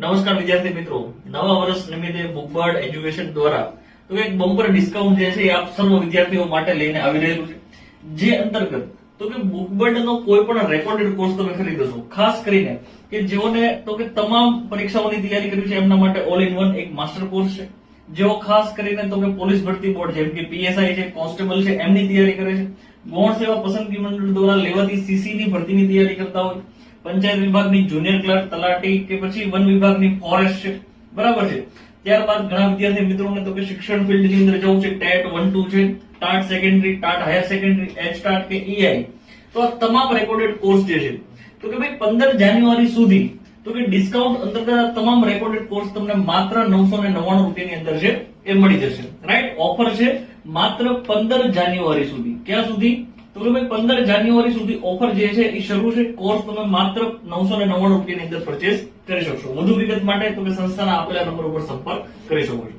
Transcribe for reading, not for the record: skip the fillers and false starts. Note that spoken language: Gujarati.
નમસ્કાર વિદ્યાર્થી મિત્રો, નવા વર્ષ નિમિત્તે બુકબર્ડ એજ્યુકેશન દ્વારા તો એક બમ્પર ડિસ્કાઉન્ટ જે છે એ આપ સર્વ વિદ્યાર્થીઓ માટે લઈને આવી રહેલું છે, જે અંતર્ગત તો કે બુકબર્ડ નો કોઈ પણ રેકોર્ડેડ કોર્સ તમે ખરીદો છો, ખાસ કરીને કે જેઓને તો કે તમામ પરીક્ષાઓની તૈયારી કરવી છે એમના માટે ઓલ ઇન વન એક માસ્ટર કોર્સ છે। જેઓ ખાસ કરીને તો કે પોલીસ ભરતી બોર્ડ જેમ કે પીએસઆઈ છે, કોન્સ્ટેબલ છે, એમની તૈયારી કરે છે, ગૌણ સેવા પસંદગી મંડળ દ્વારા લેવાતી સીસી ની ભરતીની તૈયારી કરતા હોય, પંચાયત વિભાગની જુનિયર ક્લર્ક, તલાટી કે પછી વન વિભાગની ફોરેસ્ટ છે, બરાબર છે। ત્યારબાદ ઘણા વિદ્યાર્થી મિત્રોને તો કે શિક્ષણ ફિલ્ડ ની અંદર જવું છે, ટેટ 1-2 છે, TAT secondary, TAT higher secondary, HTAT કે ઈઆઈ, તો આ તમામ રેકોર્ડેડ કોર્સ જે છે તો કે ભાઈ 15 જાન્યુઆરી સુધી તો કે ડિસ્કાઉન્ટ અંતર્ગત આ તમામ રેકોર્ડેડ કોર્સ તમને માત્ર 999 રૂપિયાની અંદર છે એ મળી જશે, રાઈટ। ઓફર છે માત્ર 15 જાન્યુઆરી સુધી। ક્યાં સુધી? તો કે ભાઈ 15 જાન્યુઆરી સુધી ઓફર જે છે એ શરૂ છે। કોર્સ તમે માત્ર 999 રૂપિયાની અંદર પરચેસ કરી શકશો। વધુ વિગત માટે તો કે સંસ્થાના આપેલા નંબર ઉપર સંપર્ક કરી શકો છો।